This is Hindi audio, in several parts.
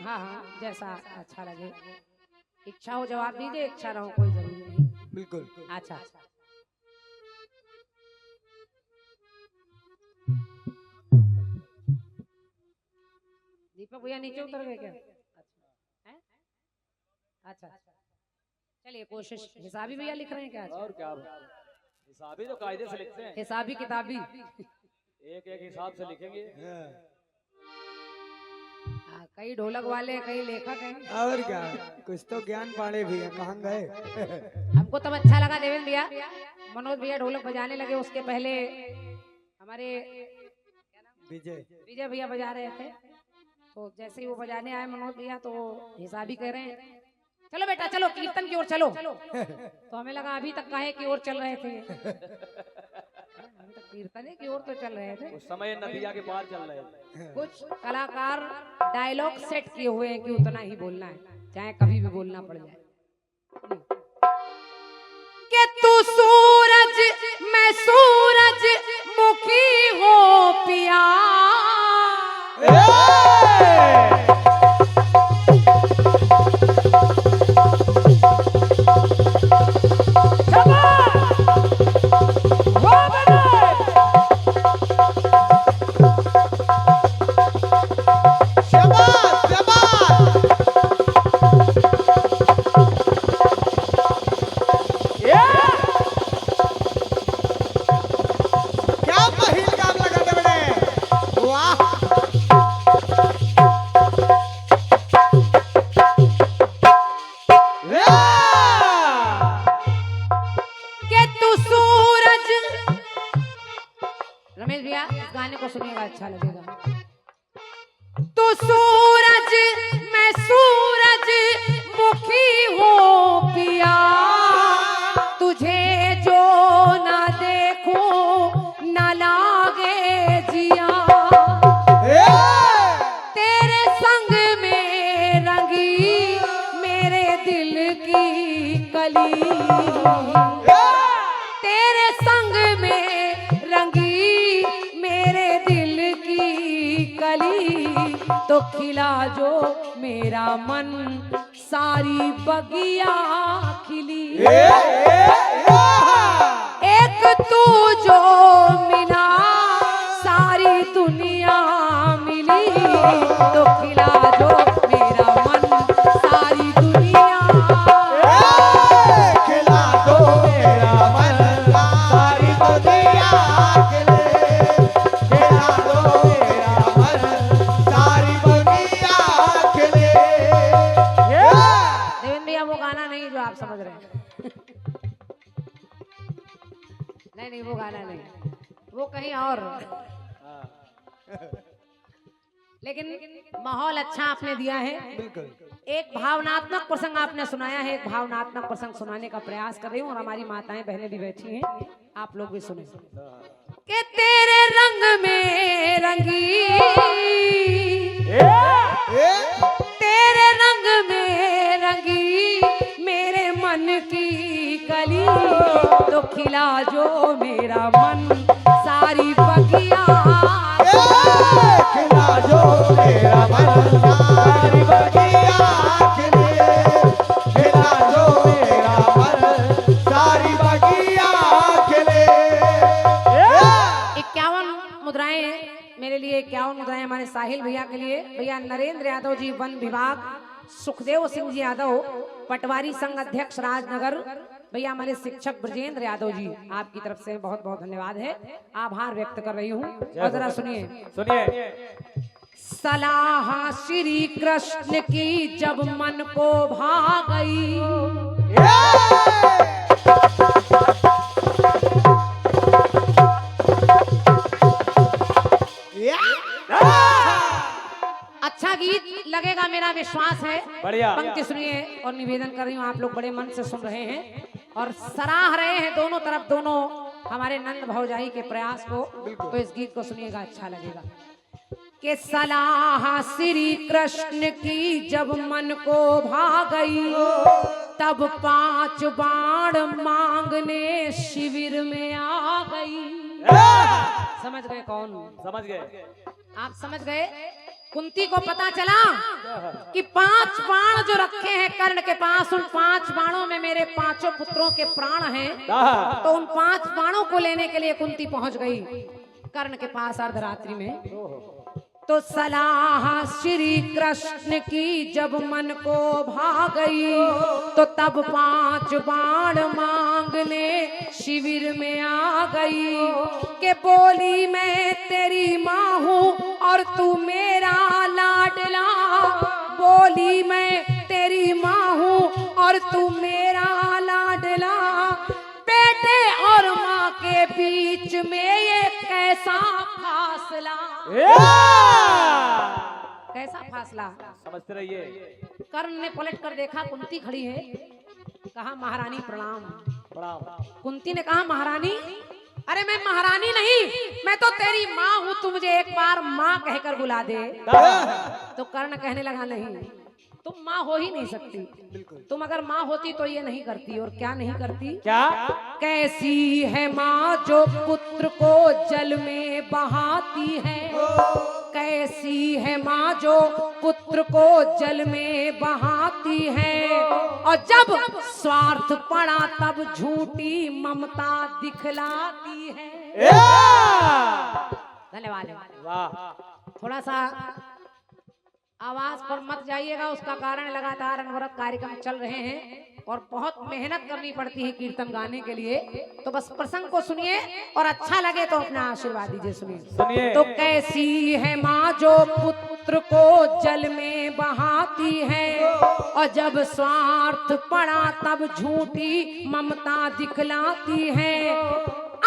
हाँ हाँ, जैसा अच्छा लगे। इच्छा हो जवाब दीजिए, इच्छा ना हो कोई जरूरी नहीं। बिल्कुल। अच्छा, दीपक भैया नीचे उतर गए क्या? अच्छा है, अच्छा चलिए कोशिश। हिसाबी भैया लिख रहे हैं क्या? और क्या, हिसाबी तो कायदे से लिखते हैं, हिसाबी किताबी। एक एक हिसाब से लिखेंगे। कई ढोलक वाले हैं, कई लेखक हैं। और क्या, कुछ तो ज्ञान पाड़े भी है, कहाँ गए? हमको तब अच्छा लगा देवेंद्र भैया, मनोज भैया ढोलक बजाने लगे, उसके पहले हमारे विजय विजय भैया बजा रहे थे। तो जैसे ही वो बजाने आए मनोज भैया, तो वो हिसाबी कह रहे हैं चलो बेटा चलो कीर्तन की ओर चलो। तो हमें लगा अभी तक काहे की ओर चल रहे थे, अभी तक कीर्तन की ओर तो चल रहे थे। उस समय नदिया के पार चल रहे थे। कुछ कलाकार डायलॉग सेट किए हुए हैं कि उतना ही बोलना है, चाहे कभी भी बोलना पड़ जाए। कि तू सूरज मैं सूरज मुखी हो पिया, क्या पहिल काम लगा दे बड़े, वाह। कि तू सूरज, रमेश भैया इस गाने को सुनिएगा अच्छा लगेगा। तू सूरज मैं सूरज मुखी हो पिया, तुझे जो ना देखूं ना लागे जिया, तेरे संग में रंगी मेरे दिल की कली, तेरे संग में रंगी मेरे दिल की कली, तो खिला जो मेरा मन सारी बगिया खिली। एक तू जो मिला सारी दुनिया मिली, तो खिला जो मेरा मन सारी दुनिया, खिला दो मेरा मन सारी दुनिया खिले, खिला दो मेरा मन सारी दुनिया खिले। देवेंद्र भैया वो गाना नहीं जो आप समझ रहे हैं। नहीं नहीं वो गाना नहीं, वो कहीं और। लेकिन माहौल अच्छा आपने दिया है। बिल्कुल। एक भावनात्मक प्रसंग आपने सुनाया है, एक भावनात्मक प्रसंग सुनाने का प्रयास कर रही हूँ, और हमारी माताएं बहनें भी बैठी हैं, आप लोग भी सुने। कि तेरे रंग में रंगी, तेरे रंग में रंगी मेरे मन की कली, तो खिला जो मेरा मन सारी बगिया, खिला जो मेरा मन सारी बगिया खिले, खिला जो मेरा मन सारी बगिया खिले। 51 मुद्राएं मेरे लिए, 51 मुद्राएं हमारे साहिल भैया के लिए। भैया नरेंद्र यादव जी वन विभाग, सुखदेव सिंह जी यादव पटवारी संघ अध्यक्ष राजनगर, भैया हमारे शिक्षक ब्रजेंद्र यादव जी, आपकी तरफ से बहुत बहुत धन्यवाद है, आभार व्यक्त कर रही हूँ। और जरा सुनिए, सुनिए। सलाह श्री कृष्ण की जब मन को भा गई, अच्छा गीत लगेगा मेरा विश्वास है। बढ़िया। पंक्ति सुनिए, और निवेदन कर रही हूँ, आप लोग बड़े मन से सुन रहे हैं और सराह रहे हैं दोनों तरफ, दोनों हमारे नंद भौजाई के प्रयास को, तो इस गीत को सुनिएगा अच्छा लगेगा। कि सलाह श्री कृष्ण की जब मन को भा गई, तब 5 बाण मांगने शिविर में आ गई। समझ गए कौन? समझ गए। आप समझ गए? कुंती को पता चला कि 5 बाण जो रखे हैं कर्ण के पास, उन 5 बाणों में मेरे 5 पुत्रों के प्राण हैं। तो उन 5 बाणों को लेने के लिए कुंती पहुंच गई कर्ण के पास अर्धरात्रि में। तो सलाह श्री कृष्ण की जब मन को भा गई, तो तब 5 बाण मांगने शिविर में आ गई। के बोली मैं तेरी माँ हूँ और तू मेरा लाडला, बोली मैं तेरी माँ हूँ और तू मेरा लाडला। बेटे और माँ के बीच में ये कैसा फासला, कैसा फासला। समझते रहिए। कर्ण ने पलट कर देखा कुंती खड़ी है, कहा महारानी प्रणाम। प्रणाम। कुंती ने कहा महारानी, अरे मैं महारानी नहीं, मैं तो तेरी माँ हूँ, तू मुझे एक बार माँ कहकर बुला दे। तो कर्ण कहने लगा नहीं, तुम माँ हो ही नहीं सकती। तुम अगर माँ होती तो ये नहीं करती। और क्या नहीं करती? क्या? कैसी है माँ जो पुत्र को जल में बहाती है, कैसी है माँ जो पुत्र को जल में बहाती है। और जब स्वार्थ पड़ा तब झूठी ममता दिखलाती है। धन्यवाद। वाह। थोड़ा सा आवाज पर मत जाइएगा, उसका कारण लगातार अनवरत कार्यक्रम चल रहे हैं और बहुत मेहनत करनी पड़ती है कीर्तन गाने के लिए। तो बस प्रसंग को सुनिए और अच्छा लगे तो अपना आशीर्वाद दीजिए। सुनिए। तो कैसी है माँ जो पुत्र को जल में बहाती है, और जब स्वार्थ पड़ा तब झूठी ममता दिखलाती है।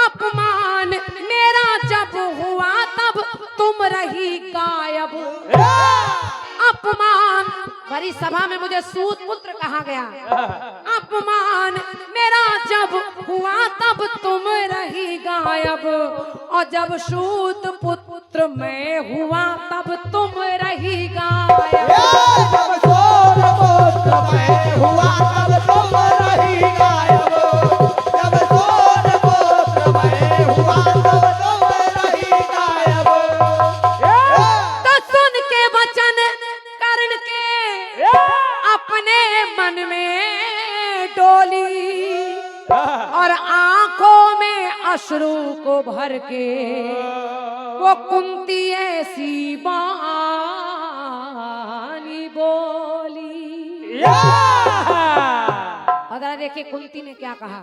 अपमान मेरा जब हुआ तब तुम रही गायब। अपमान, बड़ी सभा में मुझे सूत पुत्र कहा गया। अपमान मेरा जब हुआ तब तुम रही गायब, और जब सूत पुत्र मैं हुआ तब तुम रही गायब। जब सूत पुत्र मैं हुआ तब तुम रही गायब। जब सूत पुत्र मैं हुआ तब तुम रही गायब। तो सुन के वचन कर्ण के अपने मन में डोली, और आंखों में अश्रु को भर के वो कुंती ऐसी बानी बोली। और जरा देखिए कुंती ने क्या कहा।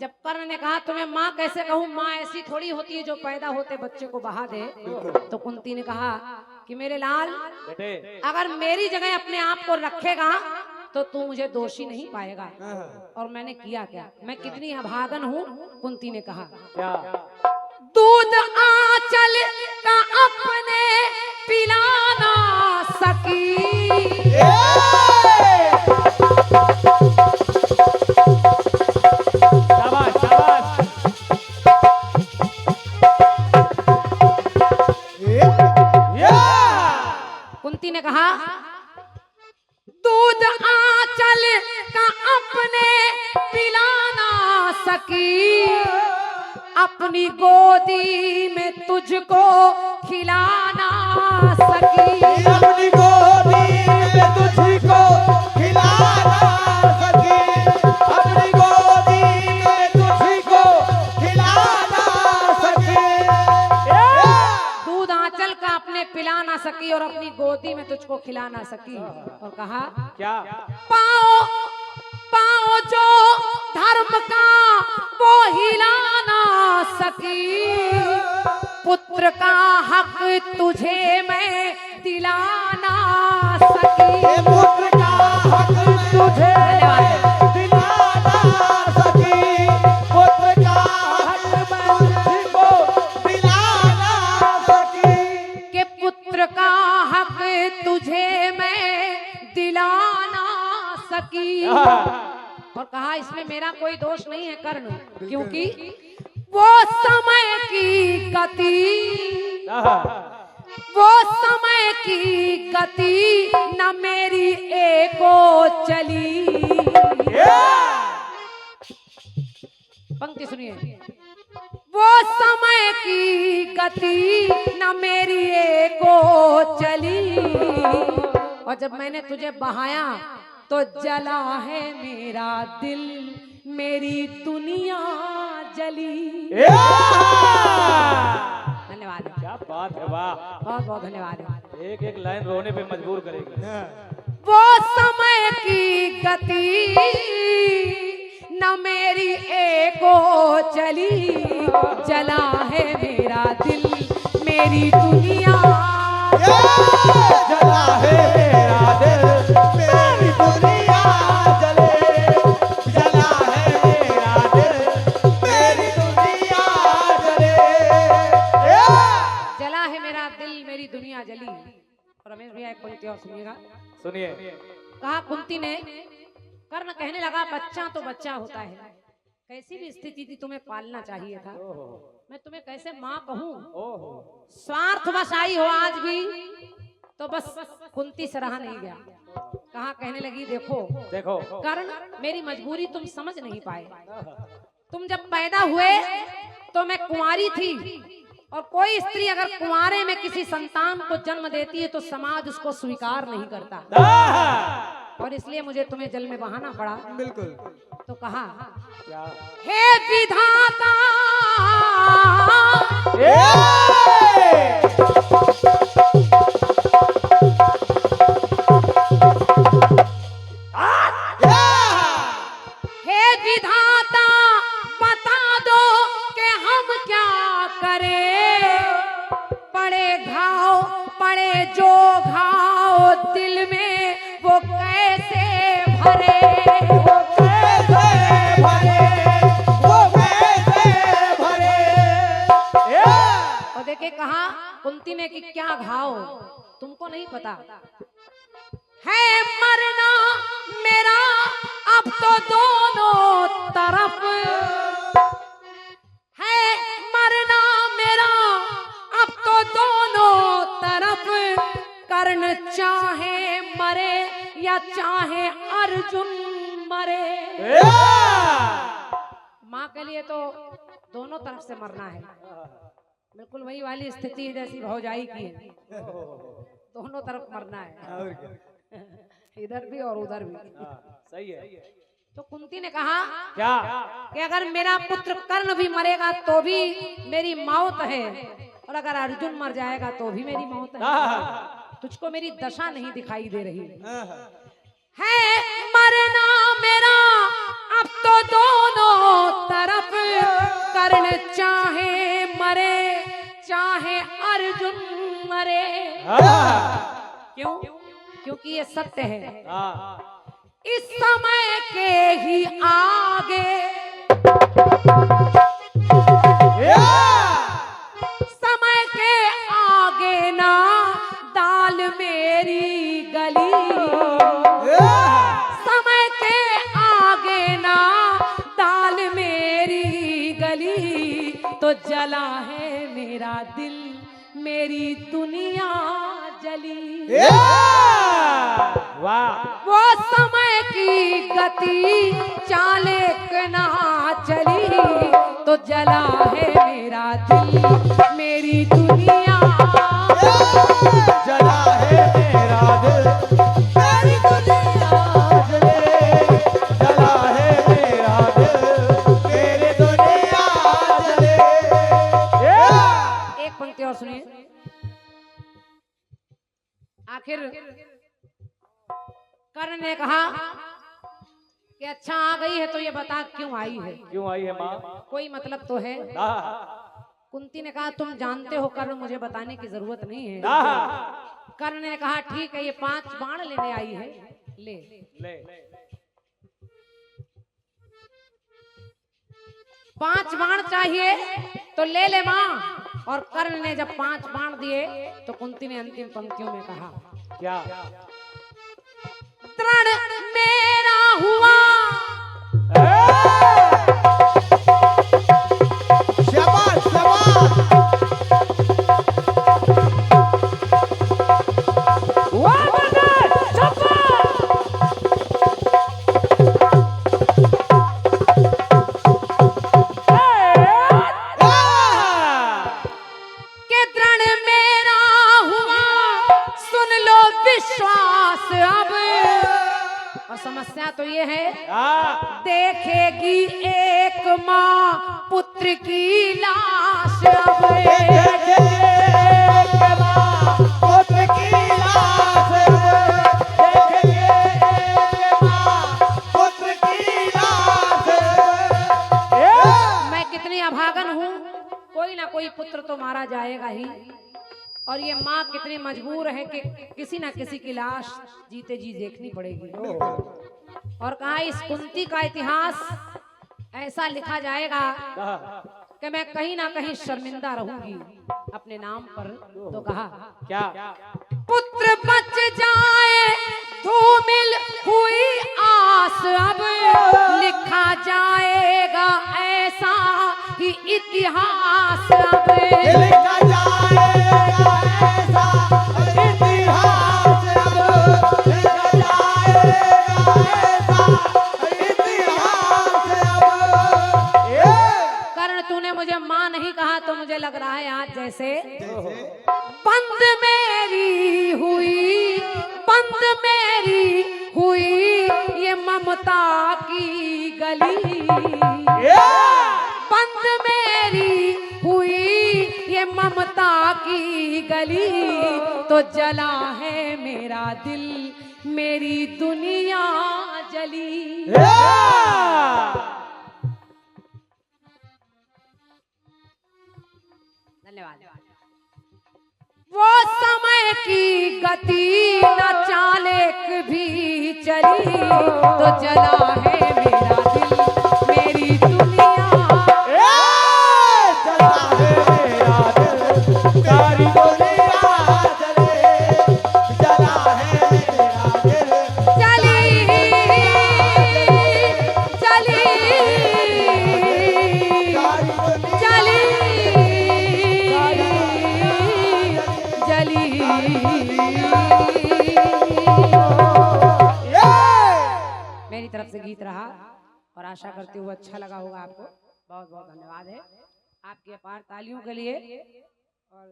जब कर्ण ने कहा तुम्हें माँ कैसे कहूँ, माँ ऐसी थोड़ी होती है जो पैदा होते बच्चे को बहा दे। तो कुंती ने कहा कि मेरे लाल, बेटे, अगर मेरी जगह अपने आप को रखेगा तो तू मुझे दोषी नहीं पाएगा। और मैंने किया क्या, मैं कितनी अभागन हूँ। कुंती ने कहा क्या? दूध आंचल का अपने पिला ना सकी। शाबाश, शाबाश। कुंती ने कहा दूध आंचल का अपने पिला ना सकी, अपनी गोदी में तुझको खिला ना सकी। अपनी गोदी में तुझको खिला ना सकी। अपनी गोदी में तुझको खिला ना सकी। दूध आंचल का अपने पिला ना सकी और अपनी गोदी में तुझको खिला ना सकी। और कहा क्या? पाओ पाओ जो धर्म का वो हिला ना सकी, पुत्र का हक तुझे मैं दिला ना सकी। पुत्र का हक तुझे दिला ना सकी। पुत्र का हक तुझको दिला ना सकी। के पुत्र का हक तुझे मैं दिला ना सकी। और कहा इसमें मेरा कोई दोष नहीं है कर्ण, क्योंकि वो समय की गति, वो समय की गति न मेरी एको चली। पंक्ति सुनिए। वो समय की गति न मेरी एको चली, और जब मैंने तुझे बहाया तो जला है मेरा दिल, मेरी दुनिया जली। धन्यवाद, क्या बात है, वाह। बहुत बहुत धन्यवाद। एक एक लाइन रोने पे मजबूर करेगी। वो समय की गति न मेरी एको चली, जला है मेरा दिल, मेरी दुनिया जला है मेरा दिल, मेरी दुनिया जले। जला है मेरा दिल, मेरी दुनिया जले। जला है मेरा दिल, मेरी दुनिया जली। और रमेश भैया एक पंक्ति और सुनिएगा। सुनिए। कहा कुंती ने, कर्ण कहने लगा बच्चा तो बच्चा होता है, कैसी भी स्थिति थी तुम्हें पालना चाहिए था, मैं तुम्हें कैसे माँ कहूँ, स्वार्थ बस आई हो आज भी, तो बस कुंती से रहा नहीं गया। कहा कहने लगी देखो देखो कर्ण, मेरी मजबूरी तुम समझ नहीं पाए। तुम जब पैदा हुए तो मैं कुंवारी थी, और कोई स्त्री अगर कुंवारे में किसी संतान को जन्म देती है तो समाज उसको स्वीकार नहीं करता, और इसलिए मुझे तुम्हें जल में बहाना पड़ा। बिल्कुल। तो कहा क्या? हे विधाता, हे विधाता, बता दो कि हम क्या करें, पड़े घाव, पड़े जो घाव दिल में वो कैसे भरे, वो कैसे भरे, वो कैसे भरे। और देखे कहा कुंती ने कि क्या घाव, तुमको नहीं पता है, मरना मेरा अब तो दोनों तरफ है, मरना मेरा अब तो दोनों तरफ, कर्ण चाहे मरे या चाहे अर्जुन मरे। माँ के लिए तो दोनों तरफ से मरना है, बिल्कुल वही वाली स्थिति है जैसी भौजाई की है, दोनों तरफ मरना है, और क्या? इधर भी और उधर भी। सही है। तो कुंती ने कहा क्या? कि अगर मेरा पुत्र कर्ण भी मरेगा तो भी मेरी मौत है, और अगर अर्जुन मर जाएगा तो भी मेरी मौत है, तुझको मेरी दशा नहीं दिखाई दे रही है, मरना मेरा अब तो दोनों तरफ, कर्ण चाहे मरे चाहे अर्जुन मरे। क्यों? क्योंकि ये सत्य है, इस समय के ही आगे, समय के आगे ना दाल मेरी गली, समय के आगे ना दाल मेरी गली, तो जला है मेरा दिल, मेरी दुनिया जली। वाह। वो समय की गति चालक ना चली, तो जला है मेरा दिल, मेरी दुनिया जला है मेरा दिल, मेरी दुनिया जले। जला है मेरा दिल, मेरी दुनिया जले। एक पंक्ति और सुनिए। आखिर कर्ण ने कहा कि अच्छा आ गई है तो ये बता क्यों आई है, क्यों आई है माँ? कोई मतलब तो है। कुंती ने कहा तुम जानते हो कर्ण, मुझे बताने की जरूरत नहीं है। कर्ण ने कहा ठीक है, ये 5 बाण लेने आई है, ले ले। 5 बाण चाहिए तो ले ले माँ। और कर्ण ने जब 5 बाण दिए तो कुंती ने अंतिम पंक्तियों में कहा क्या? तृण मेरा हुआ, शाबाश शाबाश। इतिहास अब, और समस्या तो ये है देखेगी एक माँ पुत्र की लाश अब। पुत्र की लाश, पुत्र की लाश। मैं कितनी अभागन हूँ, कोई ना कोई पुत्र तो मारा जाएगा ही, और ये माँ कितनी मजबूर है कि किसी ना किसी की लाश जीते जी देखनी पड़ेगी। और कहा इस कुंती का इतिहास ऐसा लिखा जाएगा कि मैं कहीं ना कहीं शर्मिंदा रहूंगी अपने नाम पर। तो कहा क्या? पुत्र बच जाए धूमिल हुई आस अब, लिखा जाएगा ऐसा ही इतिहास अब। लिखा जाएगा ऐसा इतिहास अब, लिखा जाएगा ऐसा इतिहास अब। कर्ण तूने मुझे माँ नहीं कहा तो मुझे लग रहा है आज जैसे बंद मेरी हुई, बंद मेरी हुई ये ममता की गली, बंद मेरी हुई ये ममता की गली, तो जला है मेरा दिल मेरी दुनिया जली। धन्यवाद। वो समय की गति न चालक भी चली, तो जला है मेरा दिल मेरी दुनिया। जला है मेरा दिल सारी दुनिया जले, जला है मेरा दिल चली चली चली जली। मेरी तरफ से गीत रहा और आशा करती हूँ अच्छा लगा होगा आपको। बहुत बहुत धन्यवाद है आपकी अपार तालियों के लिए। और